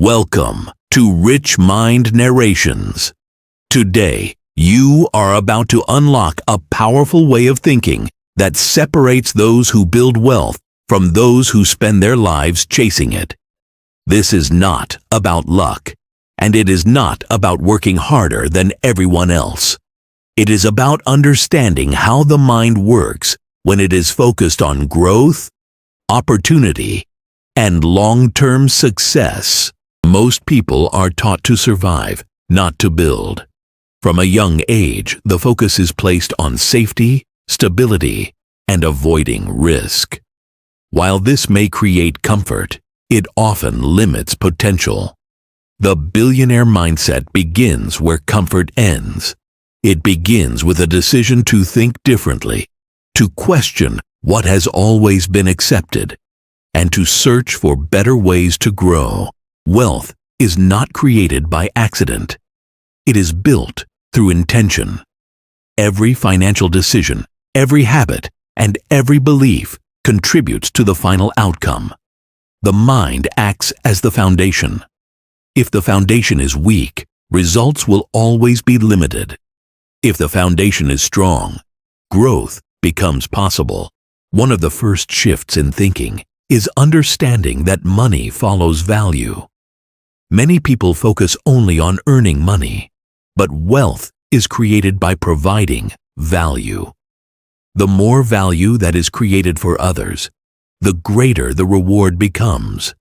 Welcome to Rich Mind Narrations. Today, you are about to unlock a powerful way of thinking that separates those who build wealth from those who spend their lives chasing it. This is not about luck, and it is not about working harder than everyone else. It is about understanding how the mind works when it is focused on growth, opportunity, and long-term success. Most people are taught to survive, not to build. From a young age, the focus is placed on safety, stability, and avoiding risk. While this may create comfort, it often limits potential. The billionaire mindset begins where comfort ends. It begins with a decision to think differently, to question what has always been accepted, and to search for better ways to grow. Wealth is not created by accident. It is built through intention. Every financial decision, every habit, and every belief contributes to the final outcome. The mind acts as the foundation. If the foundation is weak, results will always be limited. If the foundation is strong, growth becomes possible. One of the first shifts in thinking is understanding that money follows value. Many people focus only on earning money, but wealth is created by providing value. The more value that is created for others, the greater the reward becomes.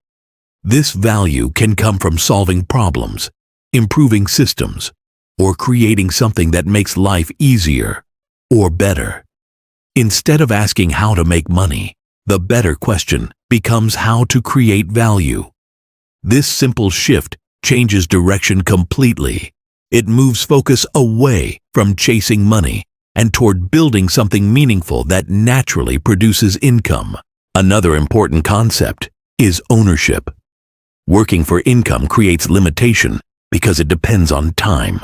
This value can come from solving problems, improving systems, or creating something that makes life easier or better. Instead of asking how to make money, the better question becomes how to create value. This simple shift changes direction completely. It moves focus away from chasing money and toward building something meaningful that naturally produces income. Another important concept is ownership. Working for income creates limitation because it depends on time.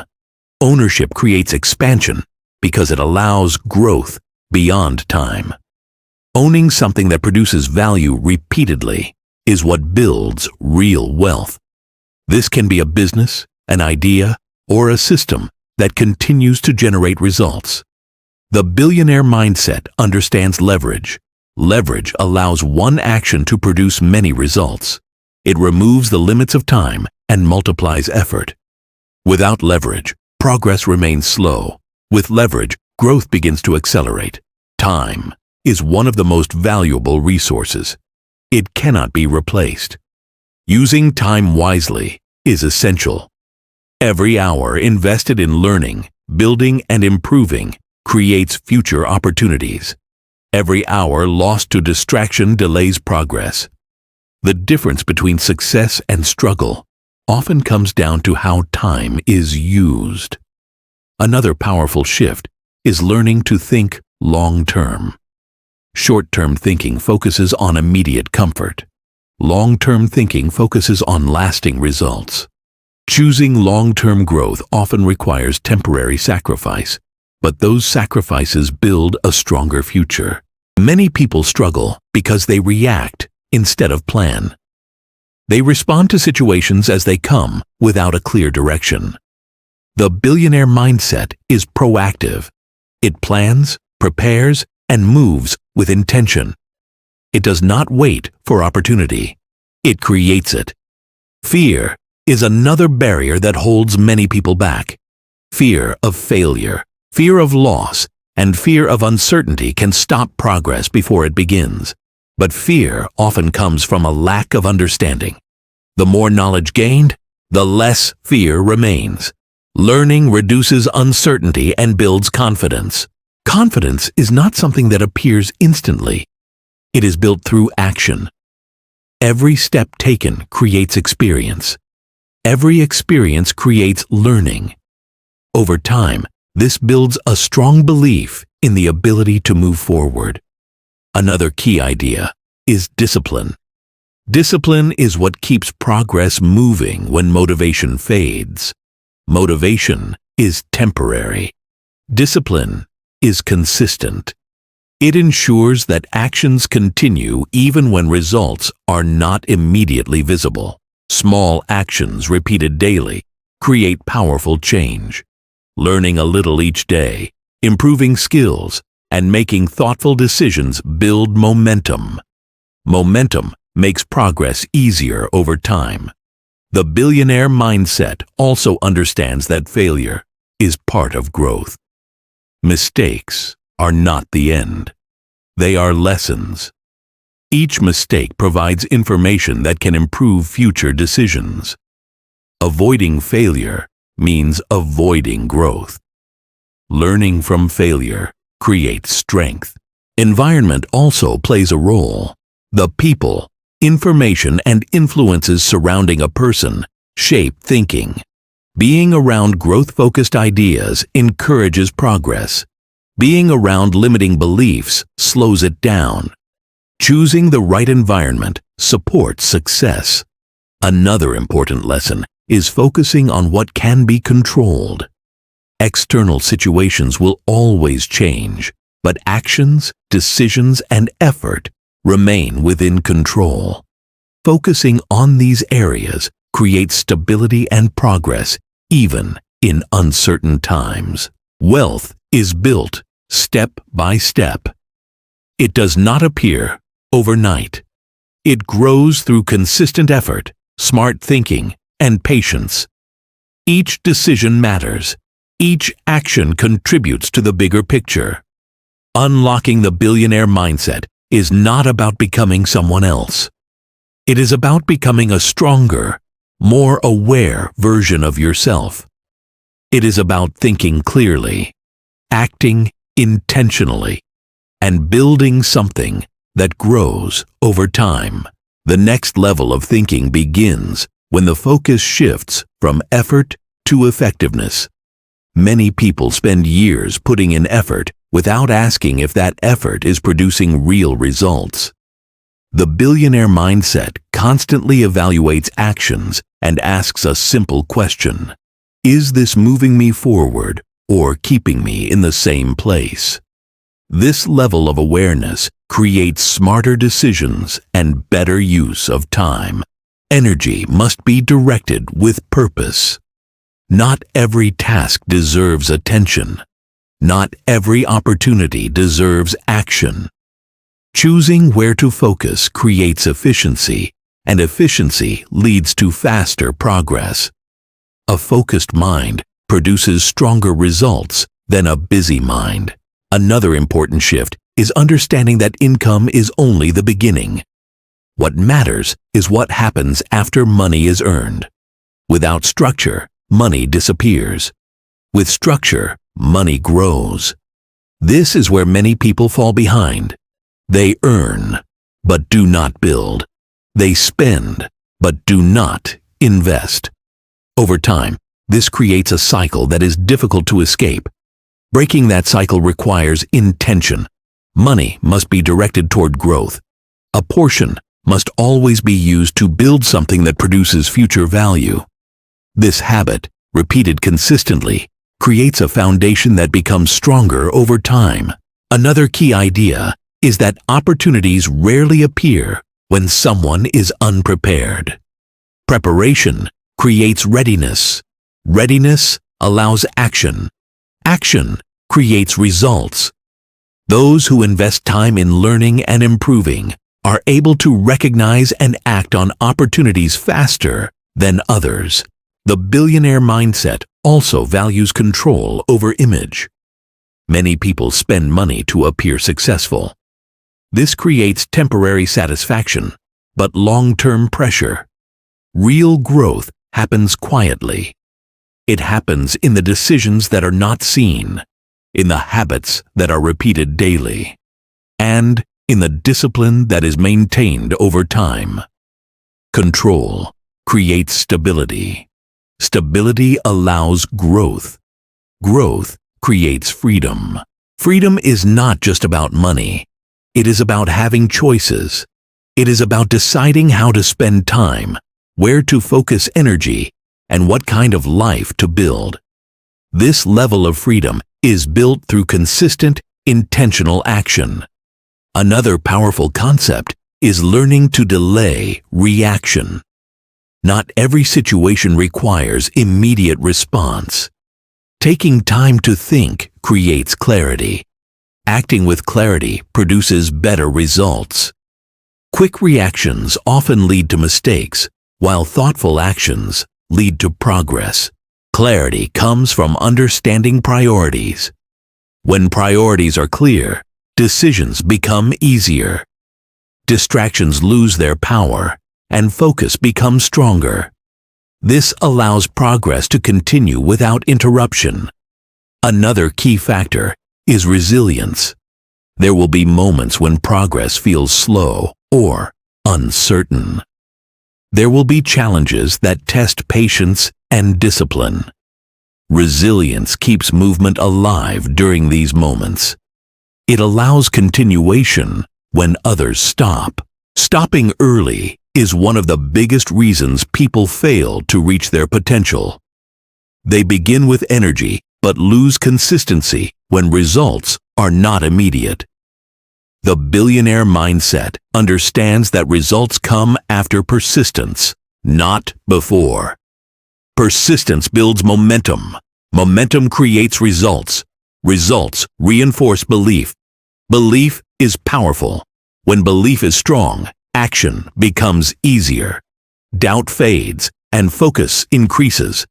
Ownership creates expansion because it allows growth beyond time. Owning something that produces value repeatedly is what builds real wealth. This can be a business, an idea, or a system that continues to generate results. The billionaire mindset understands leverage. Leverage allows one action to produce many results. It removes the limits of time and multiplies effort. Without leverage, progress remains slow. With leverage, growth begins to accelerate. Time is one of the most valuable resources. It cannot be replaced. Using time wisely is essential. Every hour invested in learning, building, and improving creates future opportunities. Every hour lost to distraction delays progress. The difference between success and struggle often comes down to how time is used. Another powerful shift is learning to think long-term. Short-term thinking focuses on immediate comfort. Long-term thinking focuses on lasting results. Choosing long-term growth often requires temporary sacrifice, but those sacrifices build a stronger future. Many people struggle because they react instead of plan. They respond to situations as they come without a clear direction. The billionaire mindset is proactive. It plans, prepares, and moves with intention. It does not wait for opportunity. It creates it. Fear is another barrier that holds many people back. Fear of failure, fear of loss, and fear of uncertainty can stop progress before it begins. But fear often comes from a lack of understanding. The more knowledge gained, the less fear remains. Learning reduces uncertainty and builds confidence. Confidence is not something that appears instantly. It is built through action. Every step taken creates experience. Every experience creates learning. Over time, this builds a strong belief in the ability to move forward. Another key idea is discipline. Discipline is what keeps progress moving when motivation fades. Motivation is temporary. Discipline is consistent. It ensures that actions continue even when results are not immediately visible. Small actions repeated daily create powerful change. Learning a little each day, improving skills, and making thoughtful decisions build momentum. Momentum makes progress easier over time. The billionaire mindset also understands that failure is part of growth. Mistakes are not the end. They are lessons. Each mistake provides information that can improve future decisions. Avoiding failure means avoiding growth. Learning from failure creates strength. Environment also plays a role. The people, information, and influences surrounding a person shape thinking. Being around growth-focused ideas encourages progress. Being around limiting beliefs slows it down. Choosing the right environment supports success. Another important lesson is focusing on what can be controlled. External situations will always change, but actions, decisions, and effort remain within control. Focusing on these areas creates stability and progress even in uncertain times. Wealth is built step by step. It does not appear overnight. It grows through consistent effort, smart thinking, and patience. Each decision matters. Each action contributes to the bigger picture. Unlocking the billionaire mindset is not about becoming someone else. It is about becoming a stronger, more aware version of yourself. It is about thinking clearly, acting intentionally, and building something that grows over time. The next level of thinking begins when the focus shifts from effort to effectiveness. Many people spend years putting in effort without asking if that effort is producing real results. The billionaire mindset constantly evaluates actions and asks a simple question: is this moving me forward or keeping me in the same place? This level of awareness creates smarter decisions and better use of time. Energy must be directed with purpose. Not every task deserves attention. Not every opportunity deserves action. Choosing where to focus creates efficiency, and efficiency leads to faster progress. A focused mind produces stronger results than a busy mind. Another important shift is understanding that income is only the beginning. What matters is what happens after money is earned. Without structure, money disappears. With structure, money grows. This is where many people fall behind. They earn, but do not build. They spend, but do not invest. Over time, this creates a cycle that is difficult to escape. Breaking that cycle requires intention. Money must be directed toward growth. A portion must always be used to build something that produces future value. This habit, repeated consistently, creates a foundation that becomes stronger over time. Another key idea is that opportunities rarely appear when someone is unprepared. Preparation creates readiness. Readiness allows action. Action creates results. Those who invest time in learning and improving are able to recognize and act on opportunities faster than others. The billionaire mindset also values control over image. Many people spend money to appear successful. This creates temporary satisfaction, but long-term pressure. Real growth happens quietly. It happens in the decisions that are not seen, in the habits that are repeated daily, and in the discipline that is maintained over time. Control creates stability. Stability allows growth. Growth creates freedom. Freedom is not just about money. It is about having choices. It is about deciding how to spend time, where to focus energy, and what kind of life to build. This level of freedom is built through consistent, intentional action. Another powerful concept is learning to delay reaction. Not every situation requires immediate response. Taking time to think creates clarity. Acting with clarity produces better results. Quick reactions often lead to mistakes, while thoughtful actions lead to progress. Clarity comes from understanding priorities. When priorities are clear, decisions become easier. Distractions lose their power, and focus becomes stronger. This allows progress to continue without interruption. Another key factor is resilience. There will be moments when progress feels slow or uncertain. There will be challenges that test patience and discipline. Resilience keeps movement alive during these moments. It allows continuation when others stop. Stopping early is one of the biggest reasons people fail to reach their potential. They begin with energy but lose consistency when results are not immediate. The billionaire mindset understands that results come after persistence, not before. Persistence builds momentum. Momentum creates results. Results reinforce belief. Belief is powerful. When belief is strong, action becomes easier. Doubt fades and focus increases.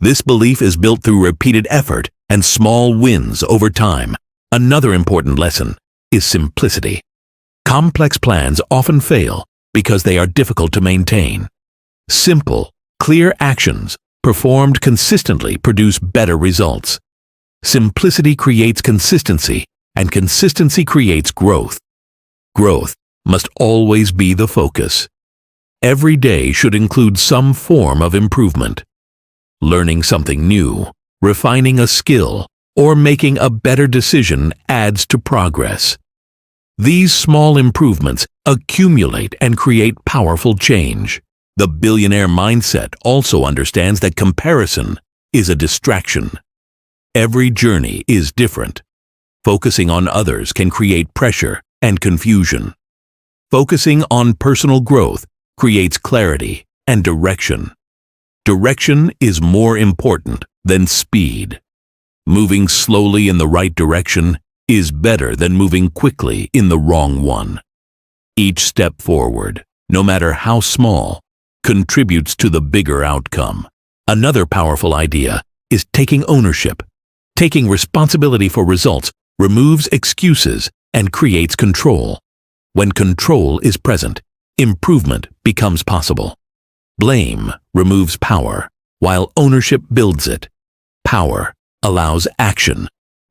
This belief is built through repeated effort and small wins over time. Another important lesson is simplicity. Complex plans often fail because they are difficult to maintain. Simple, clear actions performed consistently produce better results. Simplicity creates consistency, and consistency creates growth. Growth must always be the focus. Every day should include some form of improvement. Learning something new, refining a skill, or making a better decision adds to progress. These small improvements accumulate and create powerful change. The billionaire mindset also understands that comparison is a distraction. Every journey is different. Focusing on others can create pressure and confusion. Focusing on personal growth creates clarity and direction. Direction is more important than speed. Moving slowly in the right direction is better than moving quickly in the wrong one. Each step forward, no matter how small, contributes to the bigger outcome. Another powerful idea is taking ownership. Taking responsibility for results removes excuses and creates control. When control is present, improvement becomes possible. Blame removes power, while ownership builds it. Power allows action.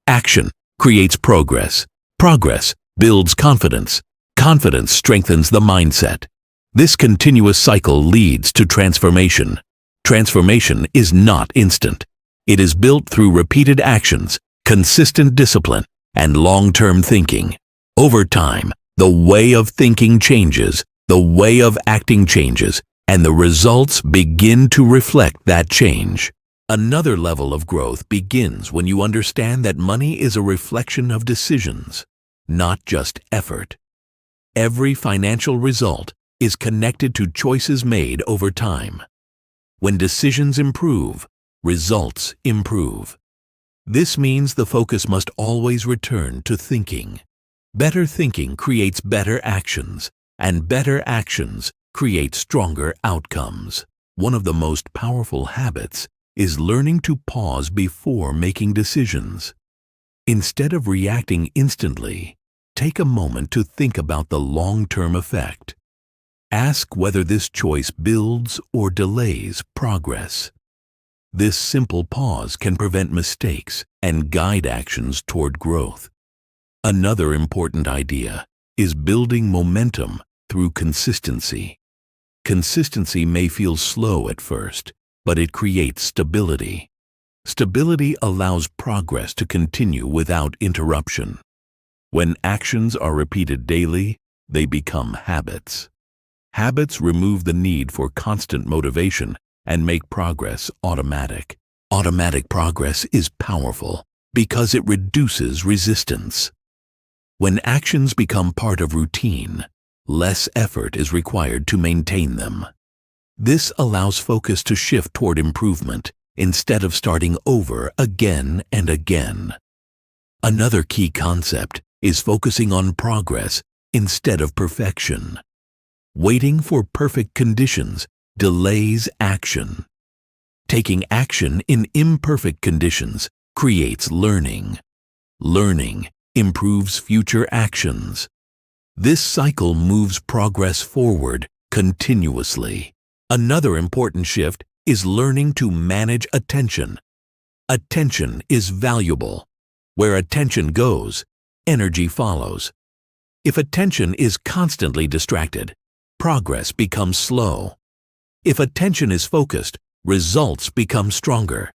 Action creates progress. Progress builds confidence. Confidence strengthens the mindset. This continuous cycle leads to transformation. Transformation is not instant. It is built through repeated actions, consistent discipline, and long-term thinking. Over time, the way of thinking changes, the way of acting changes, and the results begin to reflect that change. Another level of growth begins when you understand that money is a reflection of decisions, not just effort. Every financial result is connected to choices made over time. When decisions improve, results improve. This means the focus must always return to thinking. Better thinking creates better actions, and better actions create stronger outcomes. One of the most powerful habits is learning to pause before making decisions. Instead of reacting instantly, take a moment to think about the long-term effect. Ask whether this choice builds or delays progress. This simple pause can prevent mistakes and guide actions toward growth. Another important idea is building momentum through consistency. Consistency may feel slow at first, but it creates stability. Stability allows progress to continue without interruption. When actions are repeated daily, they become habits. Habits remove the need for constant motivation and make progress automatic. Automatic progress is powerful because it reduces resistance. When actions become part of routine, less effort is required to maintain them. This allows focus to shift toward improvement instead of starting over again and again. Another key concept is focusing on progress instead of perfection. Waiting for perfect conditions delays action. Taking action in imperfect conditions creates learning. Learning improves future actions. This cycle moves progress forward continuously. Another important shift is learning to manage attention. Attention is valuable. Where attention goes, energy follows. If attention is constantly distracted, progress becomes slow. If attention is focused, results become stronger.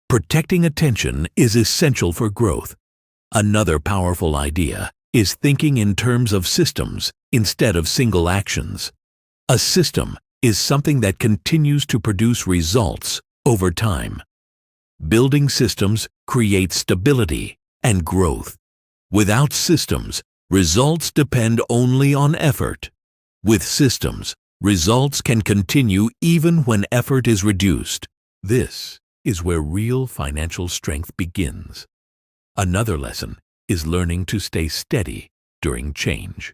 Protecting attention is essential for growth. Another powerful idea is thinking in terms of systems instead of single actions. A system is something that continues to produce results over time. Building systems creates stability and growth. Without systems, results depend only on effort. With systems, results can continue even when effort is reduced. This is where real financial strength begins. Another lesson is learning to stay steady during change.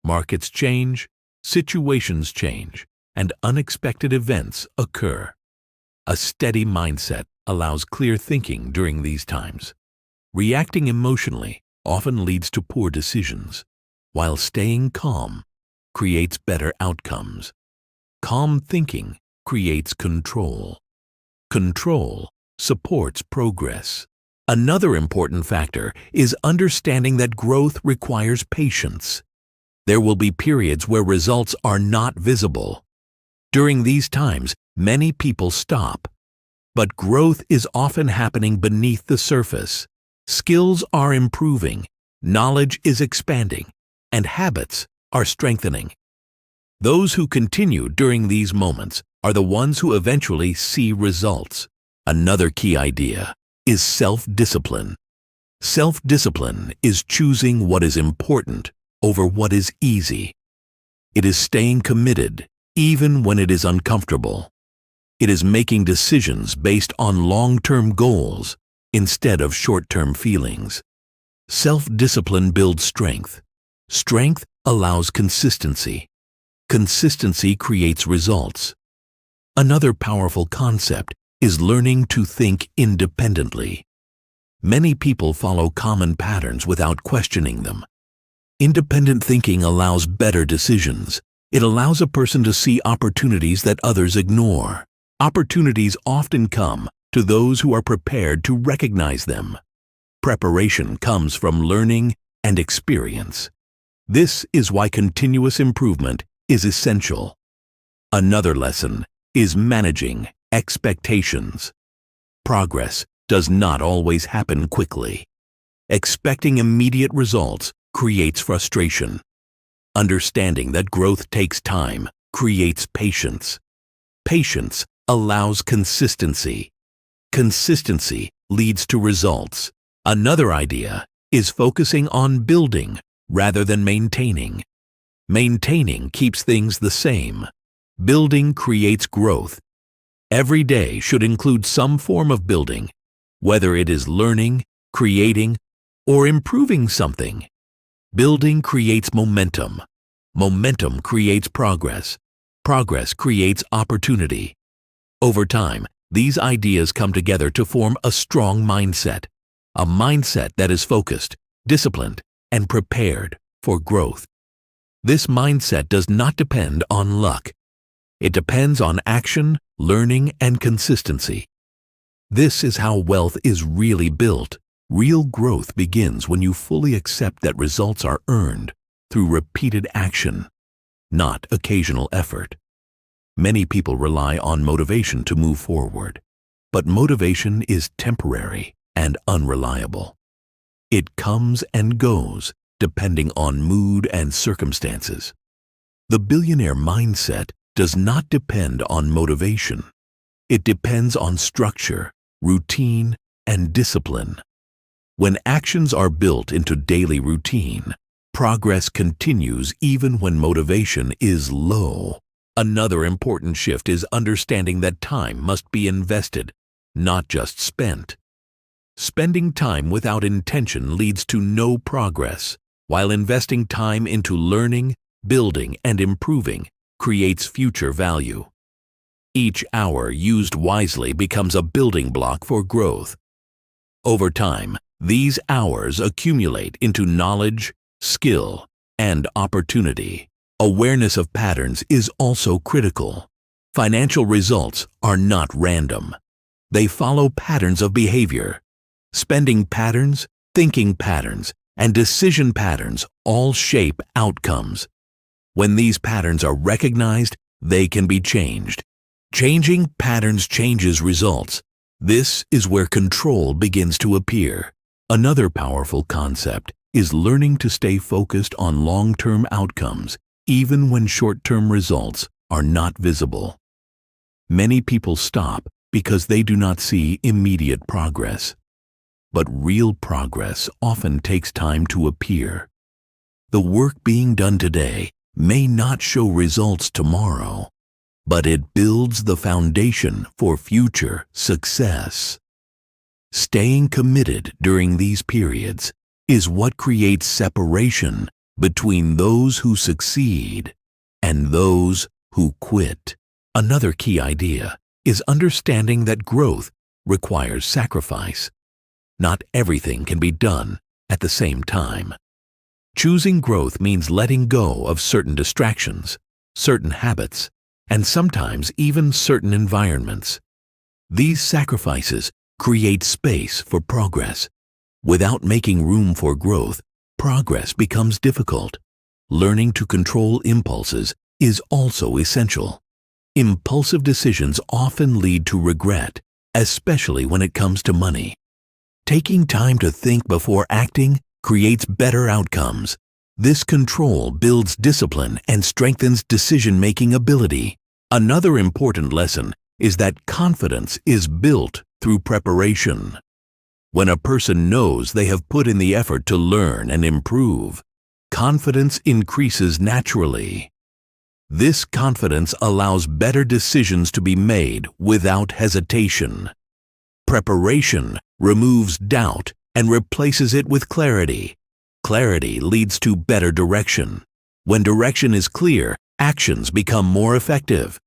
Markets change, situations change, and unexpected events occur. A steady mindset allows clear thinking during these times. Reacting emotionally often leads to poor decisions, while staying calm creates better outcomes. Calm thinking creates control. Control supports progress. Another important factor is understanding that growth requires patience. There will be periods where results are not visible. During these times, many people stop. But growth is often happening beneath the surface. Skills are improving, knowledge is expanding, and habits are strengthening. Those who continue during these moments are the ones who eventually see results. Another key idea is self-discipline. Self-discipline is choosing what is important over what is easy. It is staying committed even when it is uncomfortable. It is making decisions based on long-term goals instead of short-term feelings. Self-discipline builds strength. Strength allows consistency. Consistency creates results. Another powerful concept is learning to think independently. Many people follow common patterns without questioning them. Independent thinking allows better decisions. It allows a person to see opportunities that others ignore. Opportunities often come to those who are prepared to recognize them. Preparation comes from learning and experience. This is why continuous improvement is essential. Another lesson is managing expectations. Progress does not always happen quickly. Expecting immediate results creates frustration. Understanding that growth takes time creates patience. Patience allows consistency. Consistency leads to results. Another idea is focusing on building rather than maintaining. Maintaining keeps things the same. Building creates growth. Every day should include some form of building, whether it is learning, creating, or improving something. Building creates momentum. Momentum creates progress. Progress creates opportunity. Over time, these ideas come together to form a strong mindset. A mindset that is focused, disciplined, and prepared for growth. This mindset does not depend on luck. It depends on action, learning, and consistency. This is how wealth is really built. Real growth begins when you fully accept that results are earned through repeated action, not occasional effort. Many people rely on motivation to move forward, but motivation is temporary and unreliable. It comes and goes depending on mood and circumstances. The billionaire mindset does not depend on motivation. It depends on structure, routine, and discipline. When actions are built into daily routine, progress continues even when motivation is low. Another important shift is understanding that time must be invested, not just spent. Spending time without intention leads to no progress, while investing time into learning, building, and improving creates future value. Each hour used wisely becomes a building block for growth. Over time, these hours accumulate into knowledge, skill, and opportunity. Awareness of patterns is also critical. Financial results are not random. They follow patterns of behavior. Spending patterns, thinking patterns, and decision patterns all shape outcomes. When these patterns are recognized, they can be changed. Changing patterns changes results. This is where control begins to appear. Another powerful concept is learning to stay focused on long-term outcomes, even when short-term results are not visible. Many people stop because they do not see immediate progress. But real progress often takes time to appear. The work being done today may not show results tomorrow, but it builds the foundation for future success. Staying committed during these periods is what creates separation between those who succeed and those who quit. Another key idea is understanding that growth requires sacrifice. Not everything can be done at the same time. Choosing growth means letting go of certain distractions, certain habits, and sometimes even certain environments. These sacrifices create space for progress. Without making room for growth, progress becomes difficult. Learning to control impulses is also essential. Impulsive decisions often lead to regret, especially when it comes to money. Taking time to think before acting creates better outcomes. This control builds discipline and strengthens decision-making ability. Another important lesson is that confidence is built through preparation. When a person knows they have put in the effort to learn and improve, confidence increases naturally. This confidence allows better decisions to be made without hesitation. Preparation removes doubt and replaces it with clarity. Clarity leads to better direction. When direction is clear, actions become more effective.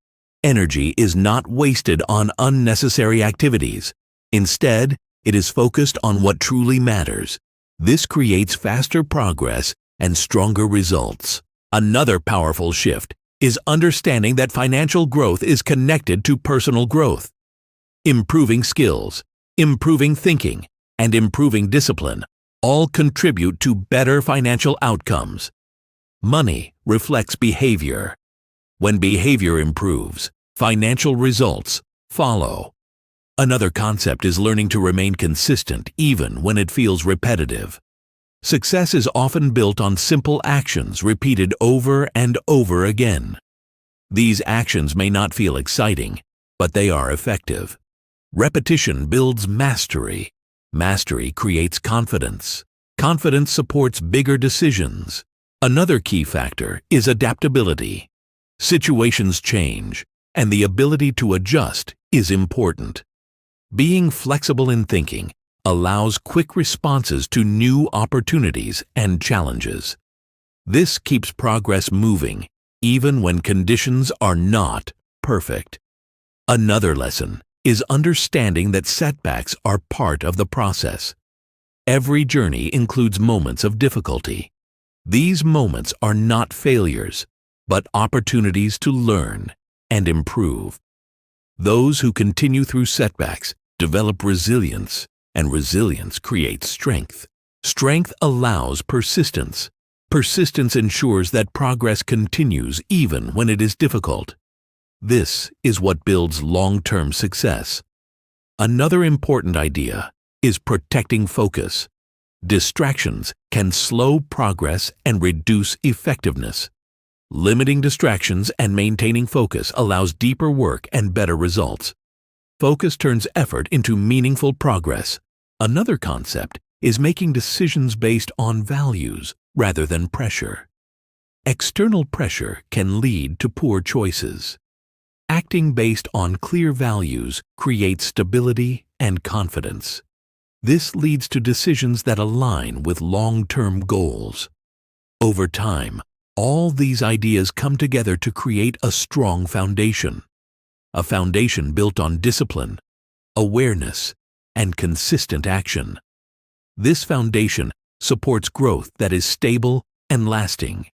Energy is not wasted on unnecessary activities. Instead, it is focused on what truly matters. This creates faster progress and stronger results. Another powerful shift is understanding that financial growth is connected to personal growth. Improving skills, improving thinking, and improving discipline all contribute to better financial outcomes. Money reflects behavior. When behavior improves, financial results follow. Another concept is learning to remain consistent even when it feels repetitive. Success is often built on simple actions repeated over and over again. These actions may not feel exciting, but they are effective. Repetition builds mastery. Mastery creates confidence. Confidence supports bigger decisions. Another key factor is adaptability. Situations change, and the ability to adjust is important. Being flexible in thinking allows quick responses to new opportunities and challenges. This keeps progress moving, even when conditions are not perfect. Another lesson is understanding that setbacks are part of the process. Every journey includes moments of difficulty. These moments are not failures, but opportunities to learn and improve. Those who continue through setbacks develop resilience, and resilience creates strength. Strength allows persistence. Persistence ensures that progress continues even when it is difficult. This is what builds long-term success. Another important idea is protecting focus. Distractions can slow progress and reduce effectiveness. Limiting distractions and maintaining focus allows deeper work and better results. Focus turns effort into meaningful progress. Another concept is making decisions based on values rather than pressure. External pressure can lead to poor choices. Acting based on clear values creates stability and confidence. This leads to decisions that align with long-term goals. Over time, all these ideas come together to create a strong foundation. A foundation built on discipline, awareness, and consistent action. This foundation supports growth that is stable and lasting.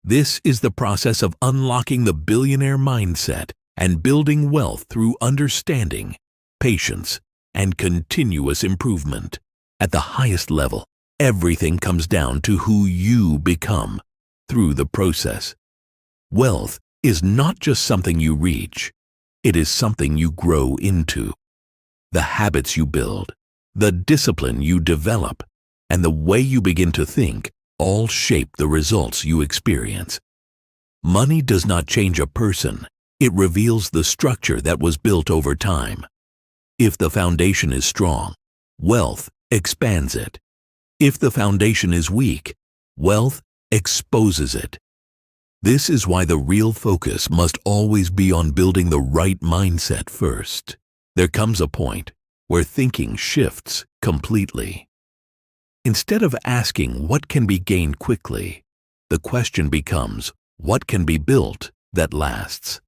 This is the process of unlocking the billionaire mindset and building wealth through understanding, patience, and continuous improvement. At the highest level, everything comes down to who you become through the process. Wealth is not just something you reach, it is something you grow into. The habits you build, the discipline you develop, and the way you begin to think all shape the results you experience. Money does not change a person, it reveals the structure that was built over time. If the foundation is strong, wealth expands it. If the foundation is weak, wealth exposes it. This is why the real focus must always be on building the right mindset first. There comes a point where thinking shifts completely. Instead of asking what can be gained quickly, the question becomes what can be built that lasts.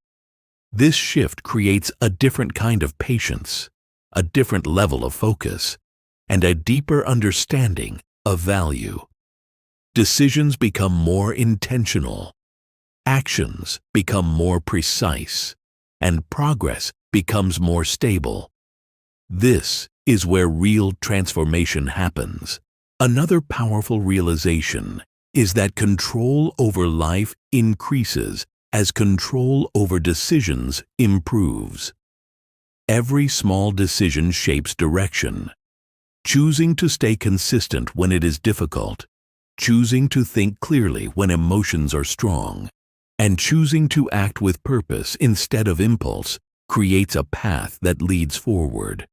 This shift creates a different kind of patience, a different level of focus, and a deeper understanding of value. Decisions become more intentional, actions become more precise, and progress becomes more stable. This is where real transformation happens. Another powerful realization is that control over life increases as control over decisions improves. Every small decision shapes direction. Choosing to stay consistent when it is difficult, choosing to think clearly when emotions are strong, and choosing to act with purpose instead of impulse creates a path that leads forward.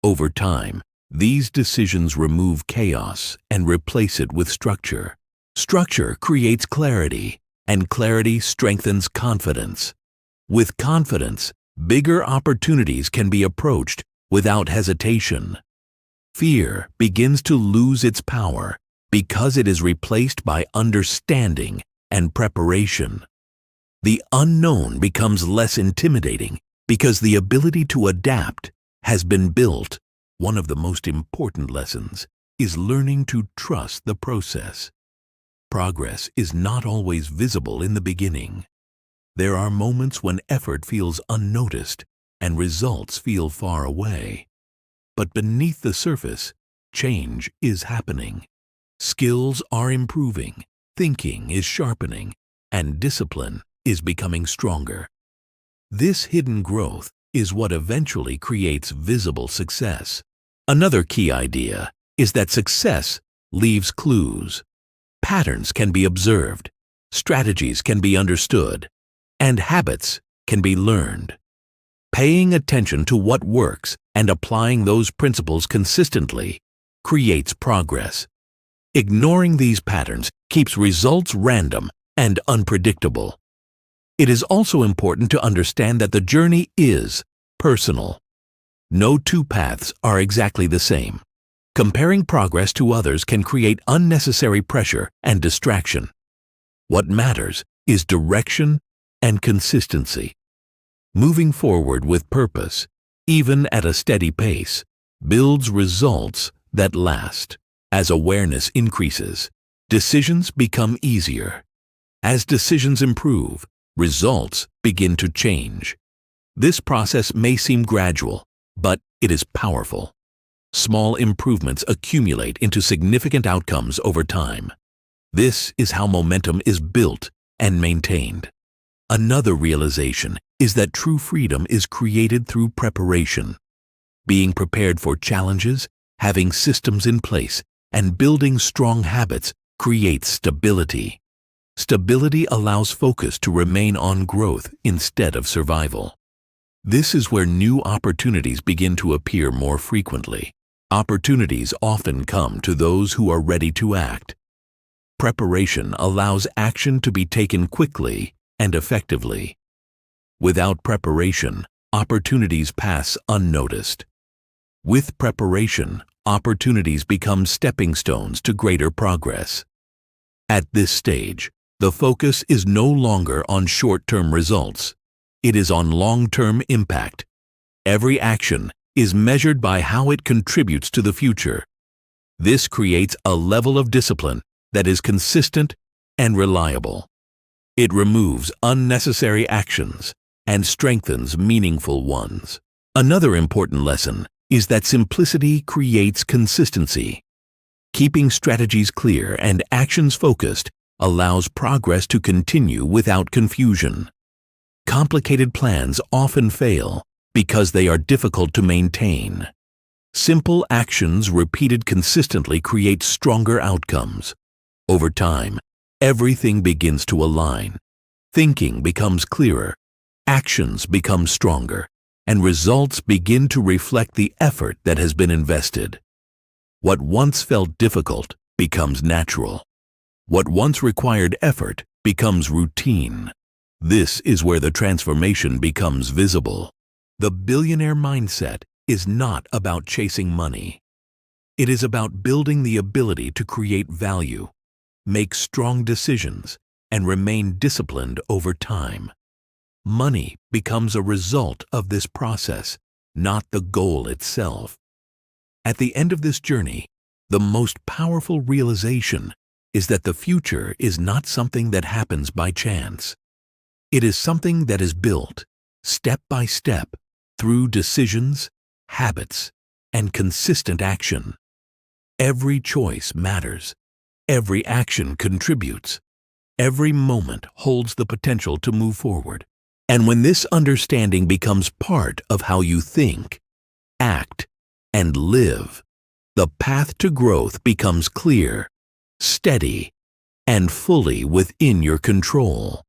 Over time, these decisions remove chaos and replace it with structure. Structure creates clarity, and clarity strengthens confidence. With confidence, bigger opportunities can be approached without hesitation. Fear begins to lose its power because it is replaced by understanding and preparation. The unknown becomes less intimidating because the ability to adapt has been built. One of the most important lessons is learning to trust the process. Progress is not always visible in the beginning. There are moments when effort feels unnoticed and results feel far away. But beneath the surface, change is happening. Skills are improving, thinking is sharpening, and discipline is becoming stronger. This hidden growth is what eventually creates visible success. Another key idea is that success leaves clues. Patterns can be observed, strategies can be understood, and habits can be learned. Paying attention to what works and applying those principles consistently creates progress. Ignoring these patterns keeps results random and unpredictable. It is also important to understand that the journey is personal. No two paths are exactly the same. Comparing progress to others can create unnecessary pressure and distraction. What matters is direction and consistency. Moving forward with purpose, even at a steady pace, builds results that last. As awareness increases, decisions become easier. As decisions improve, results begin to change. This process may seem gradual, but it is powerful. Small improvements accumulate into significant outcomes over time. This is how momentum is built and maintained. Another realization is that true freedom is created through preparation. Being prepared for challenges, having systems in place, and building strong habits creates stability. Stability allows focus to remain on growth instead of survival. This is where new opportunities begin to appear more frequently. Opportunities often come to those who are ready to act. Preparation allows action to be taken quickly and effectively. Without preparation, opportunities pass unnoticed. With preparation, opportunities become stepping stones to greater progress. At this stage, the focus is no longer on short-term results. It is on long-term impact. Every action is measured by how it contributes to the future. This creates a level of discipline that is consistent and reliable. It removes unnecessary actions and strengthens meaningful ones. Another important lesson is that simplicity creates consistency. Keeping strategies clear and actions focused allows progress to continue without confusion. Complicated plans often fail because they are difficult to maintain. Simple actions repeated consistently create stronger outcomes. Over time, everything begins to align. Thinking becomes clearer, actions become stronger, and results begin to reflect the effort that has been invested. What once felt difficult becomes natural. What once required effort becomes routine. This is where the transformation becomes visible. The billionaire mindset is not about chasing money. It is about building the ability to create value, make strong decisions, and remain disciplined over time. Money becomes a result of this process, not the goal itself. At the end of this journey, the most powerful realization is that the future is not something that happens by chance. It is something that is built, step by step, through decisions, habits, and consistent action. Every choice matters. Every action contributes. Every moment holds the potential to move forward. And when this understanding becomes part of how you think, act, and live, the path to growth becomes clear, steady, and fully within your control.